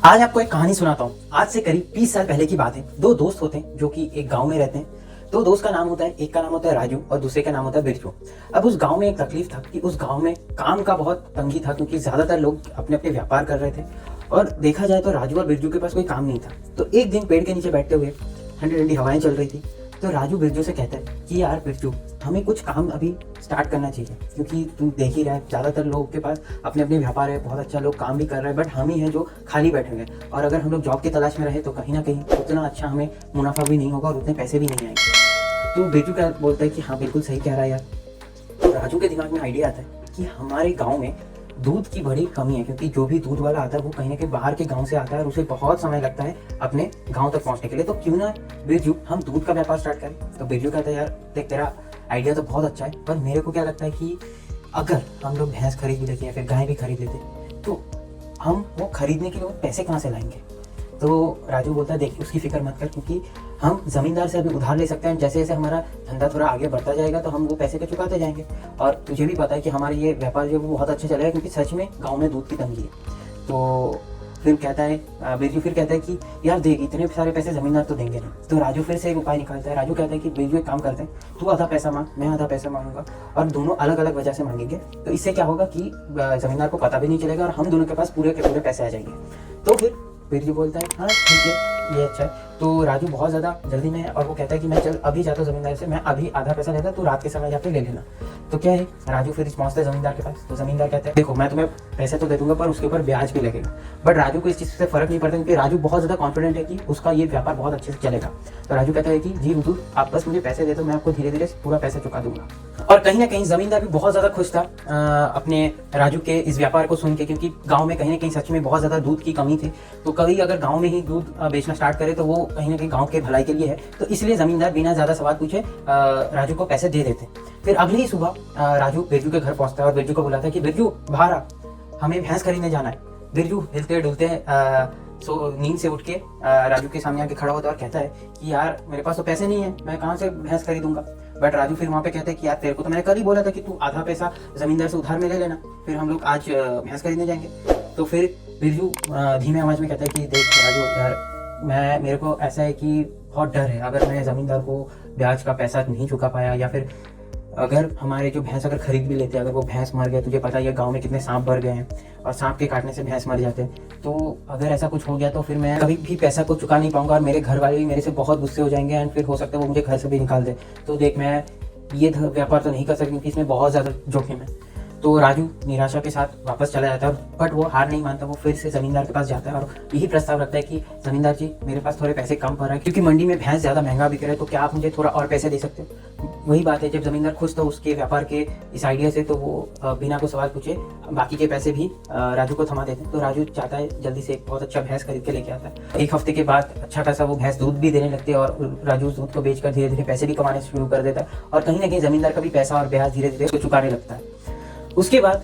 आज आपको एक कहानी सुनाता हूँ। आज से करीब 20 साल पहले की बात है। दो दोस्त होते हैं जो कि एक गांव में रहते हैं। दो दोस्त का नाम होता है, एक का नाम होता है राजू और दूसरे का नाम होता है बिरजू। अब उस गांव में एक तकलीफ था कि उस गांव में काम का बहुत तंगी था, क्योंकि ज्यादातर लोग अपने अपने व्यापार कर रहे थे और देखा जाए तो राजू और बिरजू के पास कोई काम नहीं था। तो एक दिन पेड़ के नीचे बैठते हुए ठंडी ठंडी हवाएं चल रही थी, तो राजू बिरजू से कहता है कि यार बिरजू, हमें कुछ काम अभी स्टार्ट करना चाहिए, क्योंकि तुम देख ही रहे हैं ज़्यादातर लोगों के पास अपने अपने व्यापार है, बहुत अच्छा लोग काम भी कर रहे हैं, बट हम ही हैं जो खाली बैठे हुए हैं। और अगर हम लोग जॉब की तलाश में रहे तो कहीं ना कहीं उतना अच्छा हमें मुनाफा भी नहीं होगा और उतने पैसे भी नहीं आएंगे। तो बिरजू क्या बोलता है कि हाँ बिल्कुल सही कह रहा है यार। तो राजू के दिमाग में आइडिया आता है कि हमारे गाँव में दूध की बड़ी कमी है, क्योंकि जो भी दूध वाला आता है वो कहीं ना कहीं बाहर के गांव से आता है और उसे बहुत समय लगता है अपने गांव तक पहुंचने के लिए। तो क्यों ना बिरजू हम दूध का व्यापार स्टार्ट करें। तो बिरजू कहता है यार देख, तेरा आइडिया तो बहुत अच्छा है, पर मेरे को क्या लगता है कि अगर हम लोग भैंस खरीद भी लेते या फिर गाय भी खरीद लेते तो हम वो खरीदने के लिए पैसे कहाँ से लाएंगे। तो राजू बोलता है देखिए उसकी फिक्र मत कर, क्योंकि हम जमींदार से अभी उधार ले सकते हैं। जैसे जैसे हमारा धंधा थोड़ा आगे बढ़ता जाएगा तो हम वो पैसे को चुकाते जाएंगे। और तुझे भी पता है कि हमारा ये व्यापार जो वो बहुत अच्छा चलेगा, क्योंकि सच में गांव में दूध की तंगी है। तो फिर कहता है बिरजू फिर कहता है कि यार देख, इतने सारे पैसे जमींदार तो देंगे नहीं। तो राजू फिर से एक उपाय निकालता है। राजू कहता है कि बिरजू एक काम करते हैं, तू आधा पैसा मांग, मैं आधा पैसा मांगूंगा और दोनों अलग अलग वजह से मांगेंगे। तो इससे क्या होगा कि जमींदार को पता भी नहीं चलेगा और हम दोनों के पास पूरे के पूरे पैसे आ जाएंगे। तो फिर बिरजू बोलता है हाँ ठीक है, ये अच्छा है। तो राजू बहुत ज़्यादा जल्दी में है और वो कहता है कि मैं चल अभी जाता हूँ जमींदार से, मैं अभी आधा पैसा लेता, तू रात के समय जाके ले लेना। तो क्या है, राजू फिर पहुंचता है जमींदार के पास। तो जमींदार कहता है देखो, मैं तुम्हें पैसे तो दे दूंगा पर उसके ऊपर ब्याज भी लगेगा। बट राजू को इस चीज़ से फर्क नहीं पड़ता, क्योंकि राजू बहुत ज़्यादा कॉन्फिडेंट है कि उसका ये व्यापार बहुत अच्छे से चलेगा। तो राजू कहता है कि जी हुजूर, आप बस मुझे पैसे दे दो, मैं आपको धीरे धीरे पूरा पैसा चुका दूंगा। और कहीं ना कहीं जमींदार भी बहुत ज़्यादा खुश था अपने राजू के इस व्यापार को सुन के, क्योंकि गाँव में कहीं ना कहीं सच में बहुत ज़्यादा दूध की कमी थी। तो कभी अगर गाँव में ही दूध बेचना स्टार्ट करे तो वो कहीं ना कहीं गाँव के भलाई के लिए है। तो इसलिए जमींदार बिना ज़्यादा सवाल पूछे राजू को पैसे दे देते। फिर अगली ही सुबह राजू बिरजू के घर पहुंचता है और बिरजू को बुलाता है कि बिरजू बाहर आ, हमें भैंस खरीदने जाना है। बिरजू हिलते डुलते नींद से उठ के राजू के सामने आके खड़ा होता है और कहता है कि यार मेरे पास तो पैसे नहीं है, मैं कहाँ से भैंस खरीदूंगा। बट राजू फिर वहाँ पे कहता है कि यार तेरे को तो मैंने कल ही बोला था कि तू आधा पैसा जमींदार से उधार में ले लेना, फिर हम लोग आज भैंस खरीदने जाएंगे। तो फिर बिरजू धीमे आवाज में कहता है कि देख राजू यार, मेरे को ऐसा है कि बहुत डर है, अगर मैं जमींदार को ब्याज का पैसा नहीं चुका पाया या फिर अगर हमारे जो भैंस अगर खरीद भी लेते, अगर वो भैंस मर गए, तुझे पता है गांव में कितने सांप भर गए हैं और सांप के काटने से भैंस मर जाते हैं, तो अगर ऐसा कुछ हो गया तो फिर मैं कभी भी पैसा को चुका नहीं पाऊंगा और मेरे घर वाले भी मेरे से बहुत गुस्से हो जाएंगे एंड फिर हो सकता है वो मुझे घर से भी निकाल दे। तो देख, मैं ये व्यापार तो नहीं कर सकती क्योंकि इसमें बहुत ज़्यादा जोखिम है। तो राजू निराशा के साथ वापस चला जाता है, बट वो हार नहीं मानता। वो फिर से जमींदार के पास जाता है और यही प्रस्ताव रखता है कि जमींदार जी, मेरे पास थोड़े पैसे कम पड़ रहा है, क्योंकि मंडी में भैंस ज़्यादा महंगा बिक रहा है, तो क्या आप मुझे थोड़ा और पैसे दे सकते हो। वही बात है, जब जमींदार खुश था उसके व्यापार के इस आइडिया से, तो वो बिना को सवाल पूछे बाकी के पैसे भी राजू को थमा देते हैं। तो राजू चाहता है जल्दी से एक बहुत अच्छा भैंस खरीद के लेके आता है। एक हफ्ते के बाद अच्छा खासा वो भैंस दूध भी देने लगती है और राजू उस दूध को बेचकर धीरे धीरे पैसे भी कमाने शुरू कर देता है और कहीं ना कहीं जमींदार का भी पैसा और ब्याज धीरे धीरे उसको चुकाने लगता है। उसके बाद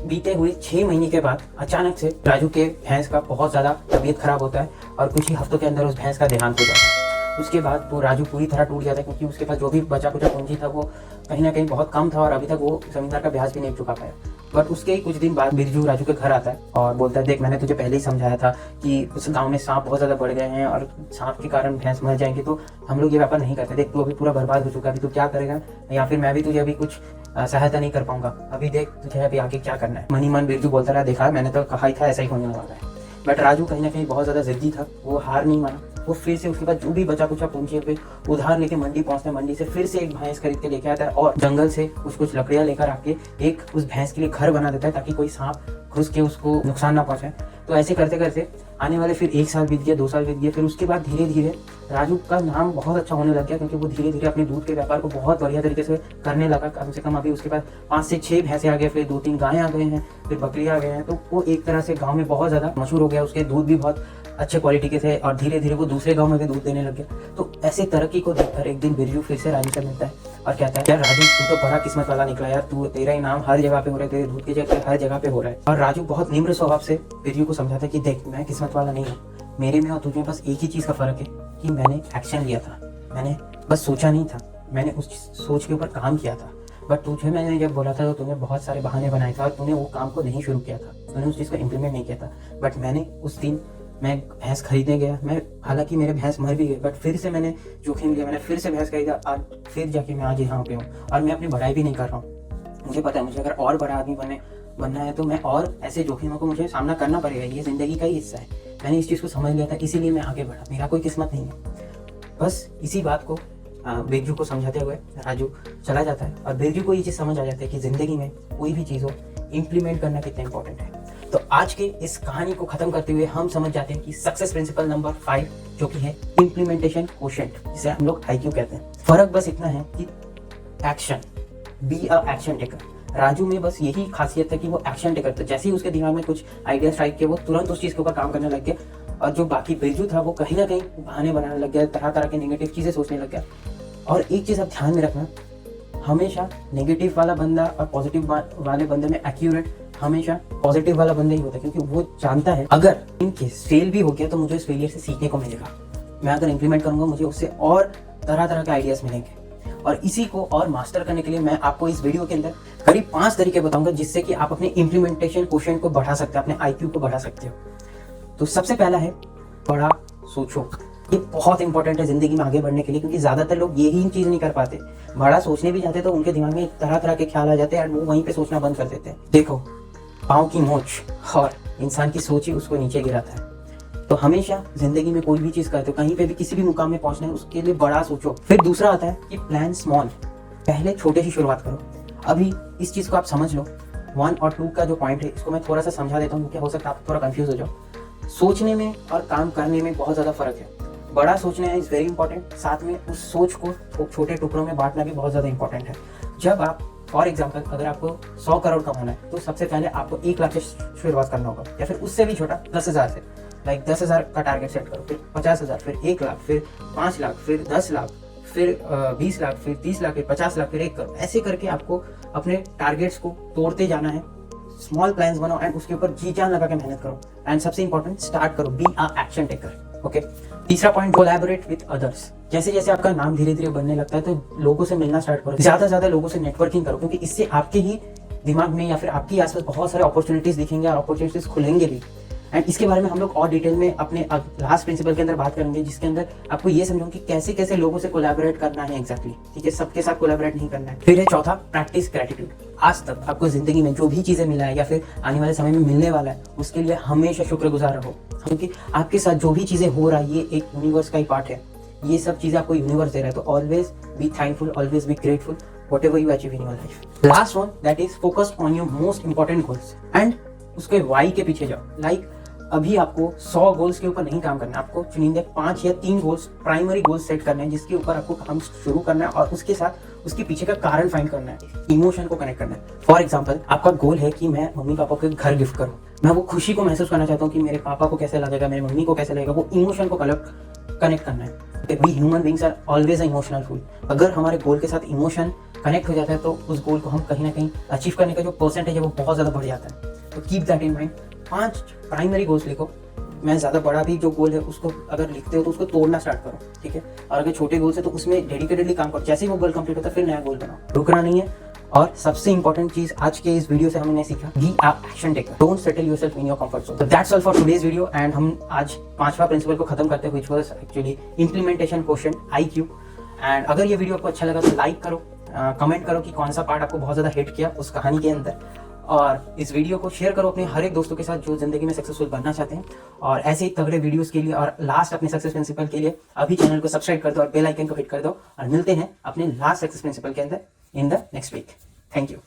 बीते हुए 6 महीने के बाद अचानक से राजू के भैंस का बहुत ज़्यादा तबीयत खराब होता है और कुछ ही हफ्तों के अंदर उस भैंस का देहांत हो जाता है। उसके बाद वो राजू पूरी तरह टूट जाता है, क्योंकि उसके पास जो भी बचा कुचा पूंजी था वो कहीं ना कहीं बहुत कम था और अभी तक वो जमींदार का ब्याज भी नहीं चुका पाया। बट उसके ही कुछ दिन बाद बिरजू राजू के घर आता है और बोलता है देख, मैंने तुझे पहले ही समझाया था कि उस गांव में सांप बहुत ज़्यादा बढ़ गए हैं और सांप के कारण भैंस मर जाएंगी, तो हम लोग ये व्यापार नहीं करते। देख, तू अभी पूरा बर्बाद हो चुका है, अभी तू क्या करेगा, या फिर मैं भी तुझे अभी कुछ सहायता नहीं कर पाऊंगा। अभी देख तुझे अभी आगे क्या करना है। मन ही मन बिरजू बोलता रहा, देखा मैंने तो कहा ही था ऐसा ही होने वाला है। बट राजू कहीं ना कहीं बहुत ज़्यादा जिद्दी था, वो हार नहीं माना। वो फिर से उसके बाद जो भी बचा कुचा पूंजी पे उधार लेके मंडी पहुंचता है, मंडी से फिर से एक भैंस खरीद के लेके आता है और जंगल से कुछ लकड़ियां लेकर आके एक उस भैंस के लिए घर बना देता है, ताकि कोई सांप घुस के उसको नुकसान ना पहुंचाए। तो ऐसे करते करते आने वाले फिर 1 साल बीत गया, 2 साल बीत गया। फिर उसके बाद धीरे धीरे राजू का नाम बहुत अच्छा होने लग गया, क्योंकि वो धीरे धीरे अपने दूध के व्यापार को बहुत बढ़िया तरीके से करने लगा। कम से कम अभी उसके पास 5 से 6 भैंसे आ गए, फिर 2-3 गायें आ गए हैं, फिर बकरियां आ गए हैं। तो वो एक तरह से गाँव में बहुत ज़्यादा मशहूर हो गया, उसके दूध भी बहुत अच्छे क्वालिटी के थे और धीरे धीरे वो दूसरे गांव में भी दूध देने लग गया। तो ऐसे तरक्की को देखकर एक दिन बिरजू फिर से राजू से मिलता है और कहता है यार राजू, तू तो बड़ा किस्मत वाला निकला यार, तू तेरा इनाम हर जगह पे हो रहा है, तेरे दूध की जगह हर जगह पे हो रहा है। और राजू बहुत निम्र स्वभाव से बिरजू को समझाता है कि देख, मैं किस्मत वाला नहीं हूँ, मेरे में और तुझे बस एक ही चीज़ का फर्क है कि मैंने एक्शन लिया था, मैंने बस सोचा नहीं था, मैंने उस सोच के ऊपर काम किया था। बट तुझे मैंने जब बोला था तो तूने बहुत सारे बहाने बनाए थे और तूने वो काम को नहीं शुरू किया था, तूने उस चीज़ को इम्प्लीमेंट नहीं किया था। बट मैंने उस दिन मैं भैंस खरीदने गया, मैं हालांकि मेरे भैंस मर भी गए, बट फिर से मैंने जोखिम लिया, मैंने फिर से भैंस खरीदा और फिर जाके मैं आज यहाँ पे हूँ। और मैं अपनी बढ़ाई भी नहीं कर रहा हूँ, मुझे पता है मुझे अगर और बड़ा आदमी बनना है तो मैं और ऐसे जोखिमों को मुझे सामना करना पड़ेगा, ये ज़िंदगी का ही हिस्सा है। मैंने इस चीज़ को समझ लिया था, इसीलिए मैं आगे बढ़ा, मेरा कोई किस्मत नहीं है। बस इसी बात को बिरजू को समझाते हुए राजू चला जाता है और बिरजू को ये चीज़ समझ आ जाती है कि ज़िंदगी में कोई भी चीज़ हो इम्प्लीमेंट करना कितना इंपॉर्टेंट है। तो आज के इस कहानी को खत्म करते हुए हम समझ जाते हैं कि सक्सेस प्रिंसिपल नंबर 5 जो कि है इम्प्लीमेंटेशन क्वोशिएंट, जिसे हम लोग IQ कहते हैं। फर्क बस इतना है कि action, B a action taker. Raju में बस यही खासियत है कि वो एक्शन टेकर था, जैसे ही उसके दिमाग में कुछ आइडिया स्ट्राइक किया वो तुरंत उस चीज़ के ऊपर काम करने लग गया। और जो बाकी बिरजू था वो कहीं ना कहीं बहाने बनाने लग गया, तरह तरह के नेगेटिव चीज़ें सोचने लग गया। और एक चीज़ आप ध्यान में रखना, हमेशा नेगेटिव वाला बंदा और पॉजिटिव वाले बंदे में एक्यूरेट हमेशा पॉजिटिव वाला बंदा ही होता है, क्योंकि वो जानता है अगर इनके फेल भी हो गया तो मुझे इस फेलियर से सीखने को मिलेगा। मैं अगर इम्प्लीमेंट करूंगा मुझे उससे और तरह तरह के आइडियाज मिलेंगे। और इसी को और मास्टर करने के लिए मैं आपको इस वीडियो के अंदर करीब 5 तरीके बताऊंगा जिससे कि आप अपने इम्प्लीमेंटेशन क्वोशिएंट को बढ़ा सकते हो, अपने IQ को बढ़ा सकते हो। तो सबसे पहला है बड़ा सोचो। ये बहुत इंपॉर्टेंट है जिंदगी में आगे बढ़ने के लिए, क्योंकि ज्यादातर लोग यही चीज नहीं कर पाते। बड़ा सोचने भी जाते तो उनके दिमाग में तरह तरह के ख्याल आ जाते हैं और वो वहीं पे सोचना बंद कर देते हैं। देखो, पाँव की मोच और इंसान की सोच ही उसको नीचे गिराता है। तो हमेशा जिंदगी में कोई भी चीज करते हो, कहीं पे भी किसी भी मुकाम में पहुंचना है, उसके लिए बड़ा सोचो। फिर दूसरा आता है कि प्लान स्मॉल, पहले छोटे से शुरुआत करो। अभी इस चीज को आप समझ लो। 1 और 2 का जो पॉइंट है इसको मैं थोड़ा सा समझा देता हूँ, क्या हो सकता है आप थोड़ा कंफ्यूज हो जाओ। सोचने में और काम करने में बहुत ज्यादा फर्क है। बड़ा सोचना है इज वेरी इंपॉर्टेंट, साथ में उस सोच को छोटे टुकड़ों में बांटना भी बहुत ज़्यादा इंपॉर्टेंट है। जब आप फॉर एग्जाम्पल अगर आपको 100 करोड़ कमाना है तो सबसे पहले आपको 1 लाख से शुरुआत करना होगा, या फिर उससे भी छोटा 10,000 से। लाइक 10,000 का टारगेट सेट करो, फिर 50,000, फिर 1 लाख, फिर 5 लाख, फिर 10 लाख, फिर 20 लाख, फिर 30 लाख, फिर 50 लाख, फिर 1 करोड़। ऐसे करके आपको अपने टारगेट्स को तोड़ते जाना है। स्मॉल प्लान्स बनाओ एंड उसके ऊपर जी जान लगा के मेहनत करो। एंड सबसे इंपॉर्टेंट, स्टार्ट करो, B a action taker. Okay. तीसरा पॉइंट, कोलैबोरेट विद अदर्स। जैसे जैसे आपका नाम धीरे धीरे बनने लगता है तो लोगों से मिलना स्टार्ट करो, ज्यादा ज्यादा लोगों से नेटवर्किंग करो, क्योंकि इससे आपके ही दिमाग में या फिर आपके आसपास बहुत सारे अपॉर्चुनिटीज दिखेंगे और अपॉर्चुनिटीज खुलेंगे भी। एंड इसके बारे में हम लोग और डिटेल में अपने लास्ट प्रिंसिपल के अंदर बात करेंगे, जिसके अंदर आपको ये समझाऊंगा कि कैसे कैसे लोगों से कोलैबोरेट करना है एग्जैक्टली। ठीक है, सबके साथ कोलैबोरेट नहीं करना है। फिर है चौथा, प्रैक्टिस ग्रेटिट्यूड। आज तक आपको जिंदगी में जो भी चीजें मिला है या फिर आने वाले समय में मिलने वाला है उसके लिए हमेशा शुक्रगुजार रहो, क्योंकि आपके साथ जो भी चीजें हो रहा है ये एक यूनिवर्स का ही पार्ट है। ये सब चीजें आपको यूनिवर्स दे रहा है, तो always be thankful, always be grateful whatever you achieve in your life. Last one, that is focus on your most important goals and उसके why के पीछे जाओ। Like अभी आपको 100 गोल्स के ऊपर नहीं काम करना, आपको चुनिंदे 5 या 3 गोल्स, प्राइमरी गोल्स सेट करने हैं जिसके ऊपर आपको काम शुरू करना है और उसके साथ उसके पीछे का कारण फाइंड करना है, इमोशन को कनेक्ट करना है। फॉर एग्जाम्पल, आपका गोल है कि मैं मम्मी पापा को घर गिफ्ट करूँ, मैं वो खुशी को महसूस करना चाहता हूँ कि मेरे पापा को कैसे लगेगा, मेरी मम्मी को कैसे लगेगा, वो इमोशन को कनेक्ट करना है। We human beings are always emotional fool. अगर हमारे गोल के साथ इमोशन कनेक्ट हो जाता है तो उस गोल को हम कहीं ना कहीं अचीव करने का जो परसेंटेज है वो बहुत ज़्यादा बढ़ जाता है। तो keep that in mind. 5 primary goals लिखो। मैं ज़्यादा बड़ा भी जो गोल है उसको अगर लिखते हो तो उसको तोड़ना स्टार्ट करो, ठीक है। और अगर छोटे गोल्स है तो उसमें डेडिकेटेडली काम करो, जैसे ही वो गोल कंप्लीट होता है फिर नया गोल बनाओ, रुकना नहीं है। और सबसे इंपॉर्टेंट चीज आज के इस वीडियो से हमने सीखा, be a action taker, don't settle yourself in your comfort zone. तो that's all for today's video. And हम आज 5वां प्रिंसिपल को खत्म करते हैं, which was actually implementation quotient, IQ। And अगर ये वीडियो आपको अच्छा लगा तो लाइक करो, कमेंट करो कि कौन सा पार्ट आपको बहुत ज्यादा हिट किया उस कहानी के अंदर, और इस वीडियो को शेयर करो अपने हर एक दोस्तों के साथ जो जिंदगी में सक्सेसफुल बनना चाहते हैं। और ऐसे ही तगड़े वीडियोस के लिए और लास्ट अपने सक्सेस प्रिंसिपल के लिए अभी चैनल को सब्सक्राइब कर दो और बेल आइकन को हिट कर दो। और मिलते हैं अपने लास्ट सक्सेस प्रिंसिपल के अंदर in the next week. Thank you.